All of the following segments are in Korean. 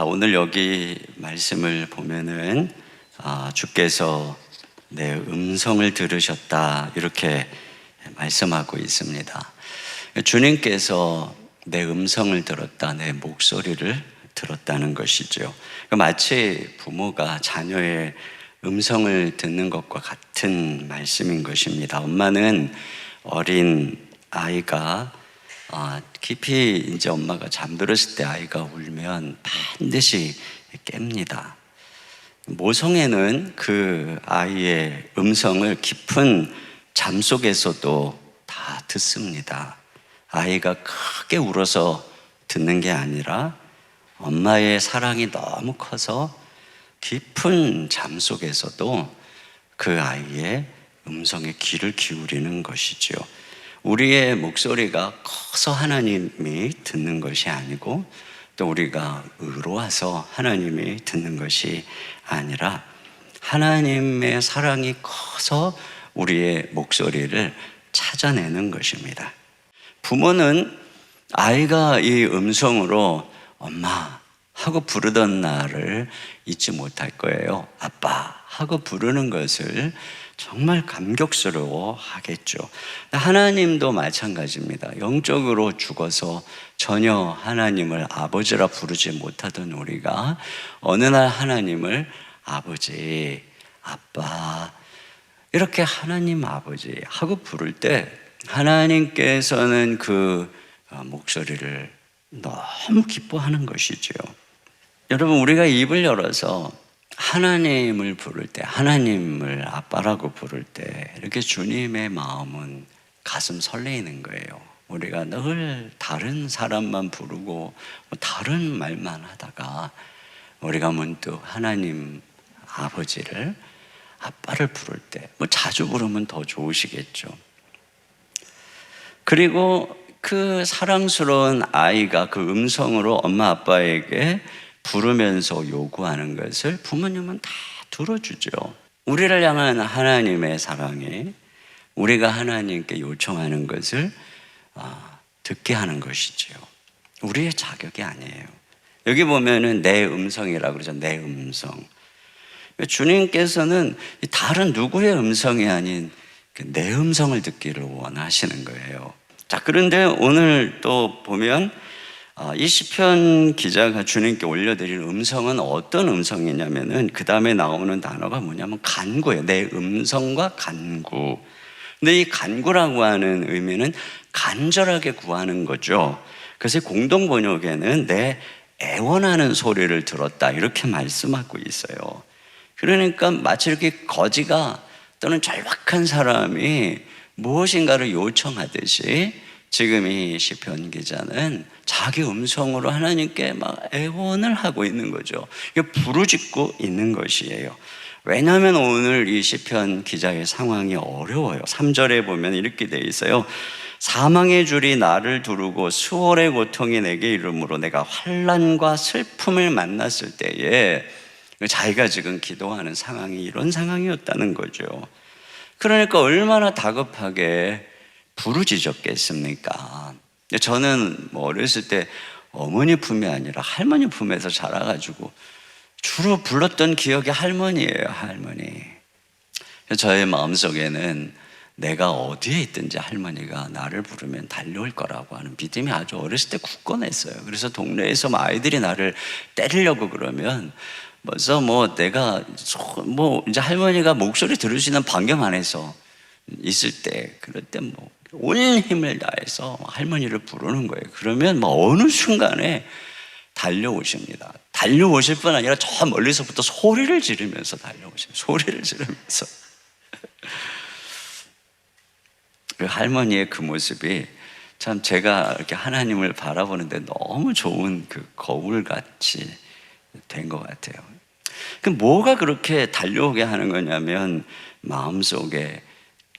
자, 오늘 여기 말씀을 보면은 주께서 내 음성을 들으셨다 이렇게 말씀하고 있습니다. 주님께서 내 음성을 들었다, 내 목소리를 들었다는 것이죠. 마치 부모가 자녀의 음성을 듣는 것과 같은 말씀인 것입니다. 엄마는 어린 아이가 깊이 이제 엄마가 잠들었을 때 아이가 울면 반드시 깹니다. 모성애는 그 아이의 음성을 깊은 잠 속에서도 다 듣습니다. 아이가 크게 울어서 듣는 게 아니라 엄마의 사랑이 너무 커서 깊은 잠 속에서도 그 아이의 음성에 귀를 기울이는 것이죠. 우리의 목소리가 커서 하나님이 듣는 것이 아니고 또 우리가 의로워서 하나님이 듣는 것이 아니라 하나님의 사랑이 커서 우리의 목소리를 찾아내는 것입니다. 부모는 아이가 이 음성으로 엄마 하고 부르던 날을 잊지 못할 거예요. 아빠 하고 부르는 것을 정말 감격스러워 하겠죠. 하나님도 마찬가지입니다. 영적으로 죽어서 전혀 하나님을 아버지라 부르지 못하던 우리가 어느 날 하나님을 아버지, 아빠 이렇게 하나님 아버지 하고 부를 때 하나님께서는 그 목소리를 너무 기뻐하는 것이죠. 여러분, 우리가 입을 열어서 하나님을 부를 때, 하나님을 아빠라고 부를 때 이렇게 주님의 마음은 가슴 설레이는 거예요. 우리가 늘 다른 사람만 부르고 다른 말만 하다가 우리가 문득 하나님 아버지를, 아빠를 부를 때 자주 부르면 더 좋으시겠죠. 그리고 그 사랑스러운 아이가 그 음성으로 엄마 아빠에게 부르면서 요구하는 것을 부모님은 다 들어주죠. 우리를 향한 하나님의 사랑이 우리가 하나님께 요청하는 것을 듣게 하는 것이죠. 우리의 자격이 아니에요. 여기 보면은 내 음성이라고 그러죠. 내 음성. 주님께서는 다른 누구의 음성이 아닌 내 음성을 듣기를 원하시는 거예요. 자, 그런데 오늘 또 보면 이 시편 기자가 주님께 올려드린 음성은 어떤 음성이냐면은 그 다음에 나오는 단어가 뭐냐면 간구예요. 내 음성과 간구. 근데 이 간구라고 하는 의미는 간절하게 구하는 거죠. 그래서 공동 번역에는 내 애원하는 소리를 들었다 이렇게 말씀하고 있어요. 그러니까 마치 이렇게 거지가 또는 절박한 사람이 무엇인가를 요청하듯이 지금 이 시편 기자는 자기 음성으로 하나님께 막 애원을 하고 있는 거죠. 이게 부르짖고 있는 것이에요. 왜냐하면 오늘 이 시편 기자의 상황이 어려워요. 3절에 보면 이렇게 돼 있어요. 사망의 줄이 나를 두르고 수월의 고통이 내게 이르므로 내가 환난과 슬픔을 만났을 때에 자기가 지금 기도하는 상황이 이런 상황이었다는 거죠. 그러니까 얼마나 다급하게 부르짖었겠습니까? 저는 어렸을 때 어머니 품이 아니라 할머니 품에서 자라가지고 주로 불렀던 기억이 할머니예요. 할머니. 저의 마음속에는 내가 어디에 있든지 할머니가 나를 부르면 달려올 거라고 하는 믿음이 아주 어렸을 때 굳건했어요. 그래서 동네에서 아이들이 나를 때리려고 그러면 벌써 내가 이제 할머니가 목소리 들을 수 있는 반경 안에서 있을 때, 그럴 때 온 힘을 다해서 할머니를 부르는 거예요. 그러면 어느 순간에 달려오십니다. 달려오실 뿐 아니라 저 멀리서부터 소리를 지르면서 달려오십니다. 소리를 지르면서. 그 할머니의 그 모습이 참 제가 이렇게 하나님을 바라보는데 너무 좋은 그 거울같이 된 것 같아요. 그 뭐가 그렇게 달려오게 하는 거냐면 마음속에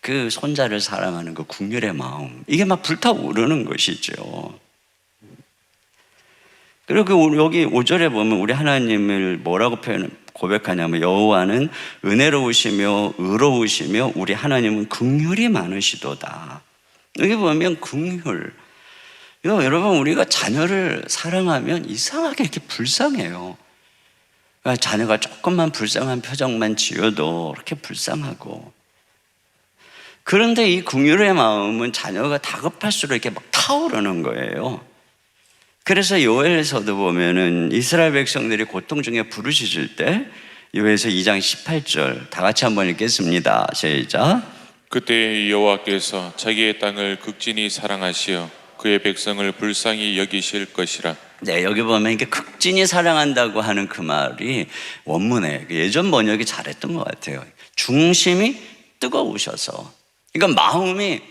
그 손자를 사랑하는 그 국률의 마음, 이게 막 불타오르는 것이죠. 그리고 여기 5절에 보면 우리 하나님을 뭐라고 고백하냐면 여호와는 은혜로우시며 의로우시며 우리 하나님은 긍휼이 많으시도다. 여기 보면 긍휼, 이거 여러분, 우리가 자녀를 사랑하면 이상하게 이렇게 불쌍해요. 그러니까 자녀가 조금만 불쌍한 표정만 지어도 그렇게 불쌍하고. 그런데 이 긍휼의 마음은 자녀가 다급할수록 이렇게 막 타오르는 거예요. 그래서 요엘서도 보면은 이스라엘 백성들이 고통 중에 부르짖을 때 요엘서 2장 18절 다 같이 한번 읽겠습니다. 시작. 그때 여호와께서 자기의 땅을 극진히 사랑하시어 그의 백성을 불쌍히 여기실 것이라. 네, 여기 보면 이게 극진히 사랑한다고 하는 그 말이 원문에 예전 번역이 잘했던 것 같아요. 중심이 뜨거우셔서, 그러니까 마음이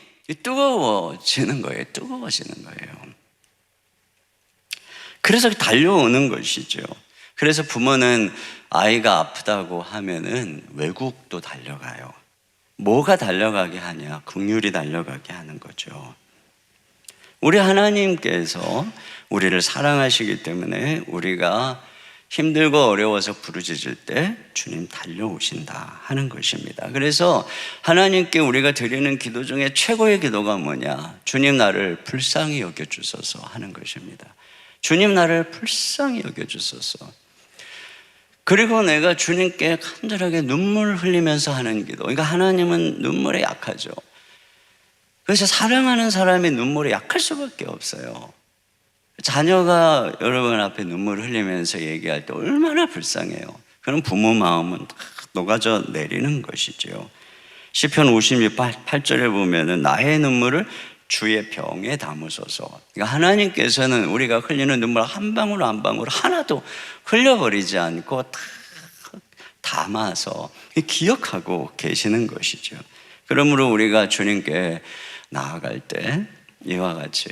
뜨거워지는 거예요. 뜨거워지는 거예요. 그래서 달려오는 것이죠. 그래서 부모는 아이가 아프다고 하면은 외국도 달려가요. 뭐가 달려가게 하냐? 긍휼이 달려가게 하는 거죠. 우리 하나님께서 우리를 사랑하시기 때문에 우리가 힘들고 어려워서 부르짖을 때 주님 달려오신다 하는 것입니다. 그래서 하나님께 우리가 드리는 기도 중에 최고의 기도가 뭐냐? 주님 나를 불쌍히 여겨주소서 하는 것입니다. 주님 나를 불쌍히 여겨주소서. 그리고 내가 주님께 간절하게 눈물을 흘리면서 하는 기도. 그러니까 하나님은 눈물에 약하죠. 그래서 사랑하는 사람이 눈물에 약할 수밖에 없어요. 자녀가 여러분 앞에 눈물을 흘리면서 얘기할 때 얼마나 불쌍해요. 그럼 부모 마음은 다 녹아져 내리는 것이죠. 시편 58절에 보면은 나의 눈물을 주의 병에 담으소서. 그러니까 하나님께서는 우리가 흘리는 눈물 한 방울 한 방울 하나도 흘려버리지 않고 다 담아서 기억하고 계시는 것이죠. 그러므로 우리가 주님께 나아갈 때 이와 같이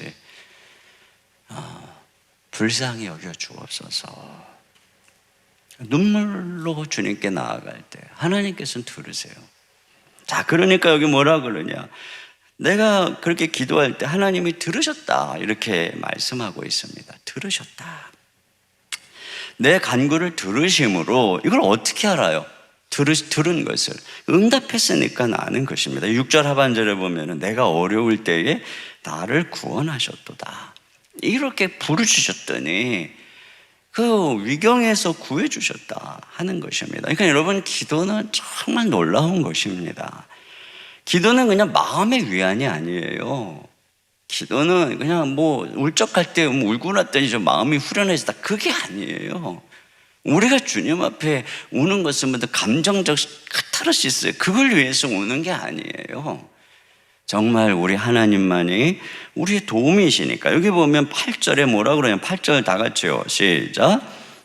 불쌍히 여겨 주옵소서. 눈물로 주님께 나아갈 때 하나님께서는 들으세요. 자, 그러니까 여기 뭐라 그러냐? 내가 그렇게 기도할 때 하나님이 들으셨다 이렇게 말씀하고 있습니다. 들으셨다. 내 간구를 들으심으로 이걸 어떻게 알아요? 들은 것을 응답했으니까 아는 것입니다. 6절 하반절에 보면 내가 어려울 때에 나를 구원하셨도다 이렇게 부르주셨더니 그 위경에서 구해주셨다 하는 것입니다. 그러니까 여러분, 기도는 정말 놀라운 것입니다. 기도는 그냥 마음의 위안이 아니에요. 기도는 그냥 뭐 울적할 때 울고 났더니 좀 마음이 후련해지다, 그게 아니에요. 우리가 주님 앞에 우는 것은 감정적 카타르시스, 그걸 위해서 우는 게 아니에요. 정말 우리 하나님만이 우리의 도움이시니까. 여기 보면 8절에 뭐라 그러냐? 8절 다 같이요. 시작.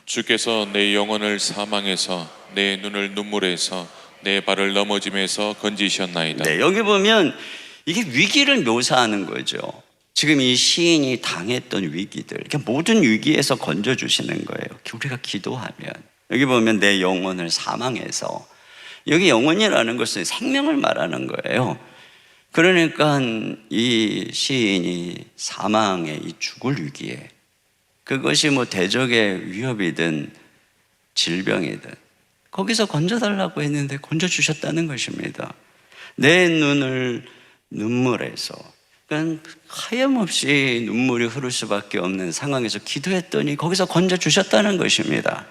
주께서 내 영혼을 사망에서 내 눈을 눈물에서 내 발을 넘어짐에서 건지셨나이다. 네, 여기 보면 이게 위기를 묘사하는 거죠. 지금 이 시인이 당했던 위기들, 모든 위기에서 건져주시는 거예요. 우리가 기도하면. 여기 보면 내 영혼을 사망해서, 여기 영혼이라는 것은 생명을 말하는 거예요. 그러니까 이 시인이 사망의 이 죽을 위기에, 그것이 뭐 대적의 위협이든 질병이든 거기서 건져달라고 했는데 건져주셨다는 것입니다. 내 눈을 눈물에서, 그러니까 하염없이 눈물이 흐를 수밖에 없는 상황에서 기도했더니 거기서 건져주셨다는 것입니다.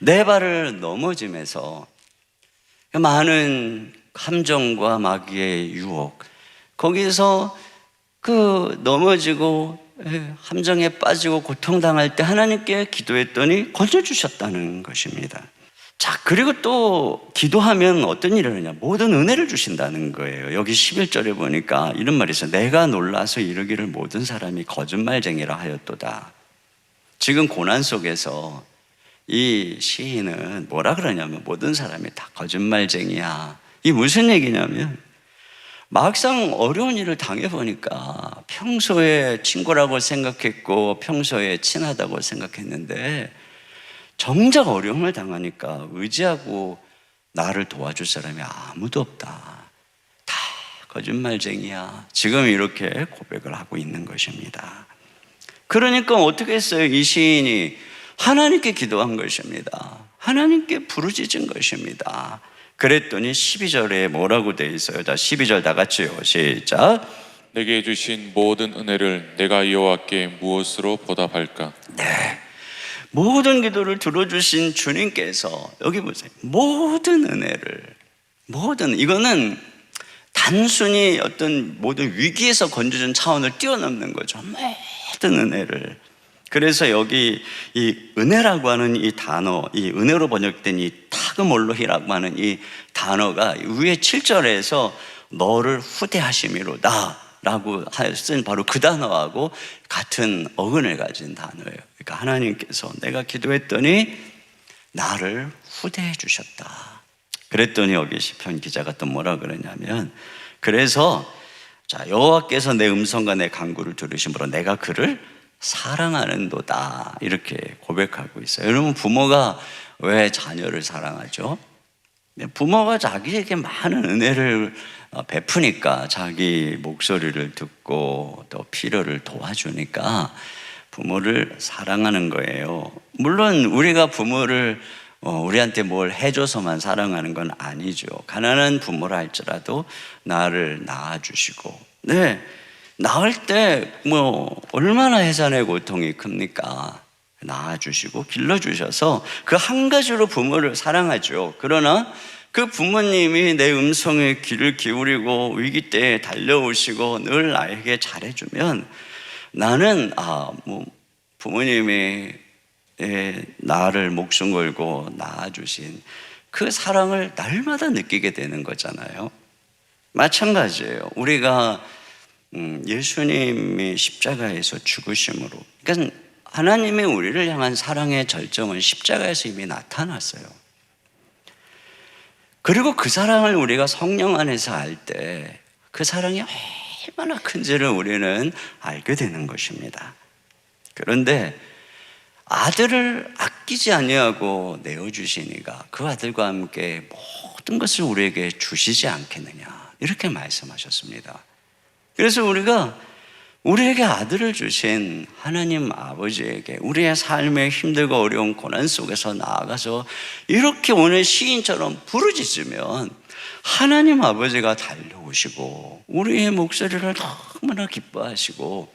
내 발을 넘어짐에서, 많은 함정과 마귀의 유혹, 거기서 그 넘어지고 함정에 빠지고 고통당할 때 하나님께 기도했더니 건져주셨다는 것입니다. 자, 그리고 또 기도하면 어떤 일을 하냐? 모든 은혜를 주신다는 거예요. 여기 11절에 보니까 이런 말이 있어요. 내가 놀라서 이르기를 모든 사람이 거짓말쟁이라 하였도다. 지금 고난 속에서 이 시인은 뭐라 그러냐면 모든 사람이 다 거짓말쟁이야. 이게 무슨 얘기냐면 막상 어려운 일을 당해보니까 평소에 친구라고 생각했고 평소에 친하다고 생각했는데 정작 어려움을 당하니까 의지하고 나를 도와줄 사람이 아무도 없다. 다 거짓말쟁이야. 지금 이렇게 고백을 하고 있는 것입니다. 그러니까 어떻게 했어요? 이 시인이 하나님께 기도한 것입니다. 하나님께 부르짖은 것입니다. 그랬더니 12절에 뭐라고 돼 있어요? 자, 12절 다 같이요. 시작. 내게 주신 모든 은혜를 내가 여호와께 무엇으로 보답할까? 모든 기도를 들어주신 주님께서 여기 보세요. 모든 은혜를, 이거는 단순히 어떤 모든 위기에서 건져준 차원을 뛰어넘는 거죠. 모든 은혜를. 그래서 여기 이 은혜라고 하는 이 단어, 이 은혜로 번역된 이 타그몰로히라고 하는 이 단어가 위에 7절에서 너를 후대하심이로다 라고 쓴 바로 그 단어하고 같은 어근을 가진 단어예요. 그러니까 하나님께서 내가 기도했더니 나를 후대해 주셨다. 그랬더니 여기 시편 기자가 또 뭐라 그러냐면, 그래서 자, 여호와께서 내 음성과 내 간구를 들으심으로 내가 그를 사랑하는도다, 이렇게 고백하고 있어요. 여러분, 부모가 왜 자녀를 사랑하죠? 부모가 자기에게 많은 은혜를 베푸니까, 자기 목소리를 듣고 또 필요를 도와주니까 부모를 사랑하는 거예요. 물론 우리가 부모를 우리한테 뭘 해줘서만 사랑하는 건 아니죠. 가난한 부모라 할지라도 나를 낳아주시고, 낳을 때 뭐 얼마나 해산의 고통이 큽니까? 낳아주시고 길러주셔서 그 한 가지로 부모를 사랑하죠. 그러나 그 부모님이 내 음성에 귀를 기울이고 위기 때에 달려오시고 늘 나에게 잘해주면 나는 부모님이 나를 목숨 걸고 낳아주신 그 사랑을 날마다 느끼게 되는 거잖아요. 마찬가지예요. 우리가 예수님이 십자가에서 죽으심으로, 그러니까 하나님의 우리를 향한 사랑의 절정은 십자가에서 이미 나타났어요. 그리고 그 사랑을 우리가 성령 안에서 알 때 그 사랑이 얼마나 큰지를 우리는 알게 되는 것입니다. 그런데 아들을 아끼지 아니하고 내어주시니가 그 아들과 함께 모든 것을 우리에게 주시지 않겠느냐, 이렇게 말씀하셨습니다. 그래서 우리에게 아들을 주신 하나님 아버지에게 우리의 삶의 힘들고 어려운 고난 속에서 나아가서 이렇게 오늘 시인처럼 부르짖으면 하나님 아버지가 달려오시고 우리의 목소리를 너무나 기뻐하시고,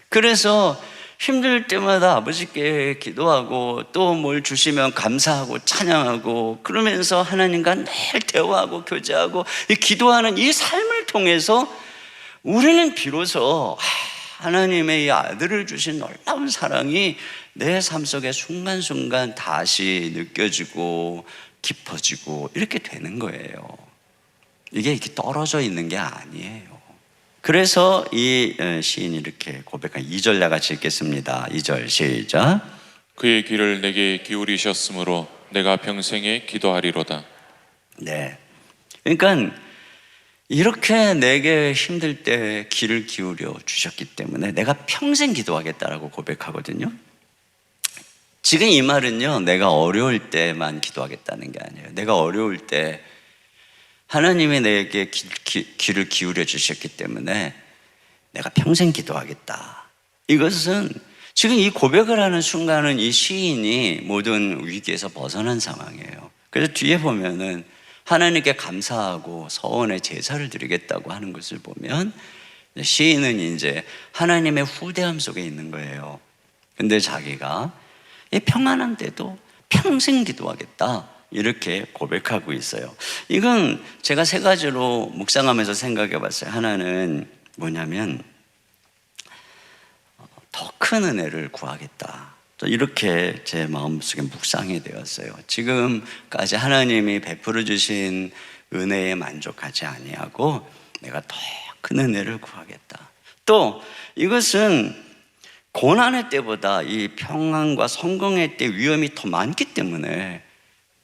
그래서 힘들 때마다 아버지께 기도하고 또 뭘 주시면 감사하고 찬양하고 그러면서 하나님과 늘 대화하고 교제하고 이 기도하는 이 삶을 통해서 우리는 비로소 하나님의 이 아들을 주신 놀라운 사랑이 내 삶 속에 순간순간 다시 느껴지고 깊어지고 이렇게 되는 거예요. 이게 이렇게 떨어져 있는 게 아니에요. 그래서 이 시인이 이렇게 고백한 2절 다 같이 읽겠습니다. 2절 시작. 그의 귀를 내게 기울이셨으므로 내가 평생에 기도하리로다. 네, 그러니까 이렇게 내게 힘들 때 귀를 기울여 주셨기 때문에 내가 평생 기도하겠다라고 고백하거든요. 지금 이 말은요, 내가 어려울 때만 기도하겠다는 게 아니에요. 내가 어려울 때 하나님이 내게 귀를 기울여 주셨기 때문에 내가 평생 기도하겠다. 이것은 지금 이 고백을 하는 순간은 이 시인이 모든 위기에서 벗어난 상황이에요. 그래서 뒤에 보면은 하나님께 감사하고 서원의 제사를 드리겠다고 하는 것을 보면 시인은 이제 하나님의 후대함 속에 있는 거예요. 근데 자기가 이 평안한 때도 평생 기도하겠다, 이렇게 고백하고 있어요. 이건 제가 세 가지로 묵상하면서 생각해 봤어요. 하나는 뭐냐면 더 큰 은혜를 구하겠다, 또 이렇게 제 마음속에 묵상이 되었어요. 지금까지 하나님이 베풀어 주신 은혜에 만족하지 아니하고 내가 더 큰 은혜를 구하겠다. 또 이것은 고난의 때보다 이 평안과 성공의 때 위험이 더 많기 때문에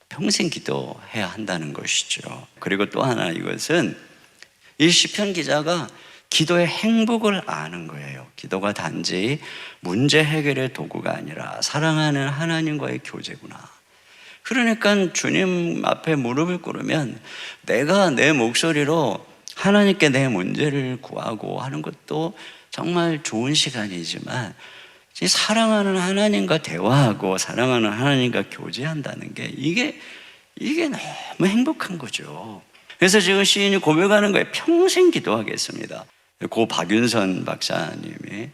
평생 기도해야 한다는 것이죠. 그리고 또 하나, 이것은 이 시편 기자가 기도의 행복을 아는 거예요. 기도가 단지 문제 해결의 도구가 아니라 사랑하는 하나님과의 교제구나. 그러니까 주님 앞에 무릎을 꿇으면 내가 내 목소리로 하나님께 내 문제를 구하고 하는 것도 정말 좋은 시간이지만 사랑하는 하나님과 대화하고 사랑하는 하나님과 교제한다는 게 이게 너무 행복한 거죠. 그래서 지금 시인이 고백하는 거예요. 평생 기도하겠습니다. 고 박윤선 박사님이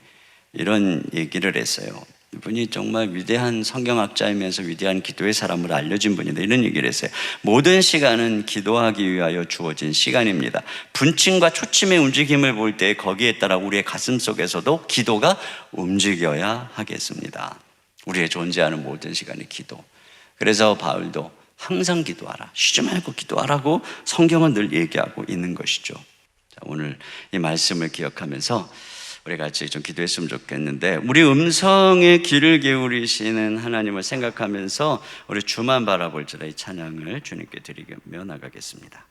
이런 얘기를 했어요. 이분이 정말 위대한 성경학자이면서 위대한 기도의 사람으로 알려진 분인데 이런 얘기를 했어요. 모든 시간은 기도하기 위하여 주어진 시간입니다. 분침과 초침의 움직임을 볼 때 거기에 따라 우리의 가슴 속에서도 기도가 움직여야 하겠습니다. 우리의 존재하는 모든 시간이 기도. 그래서 바울도 항상 기도하라, 쉬지 말고 기도하라고 성경은 늘 얘기하고 있는 것이죠. 자, 오늘 이 말씀을 기억하면서 우리 같이 좀 기도했으면 좋겠는데, 우리 음성에 귀를 기울이시는 하나님을 생각하면서 우리 주만 바라볼 줄 이 찬양을 주님께 드리며 나가겠습니다.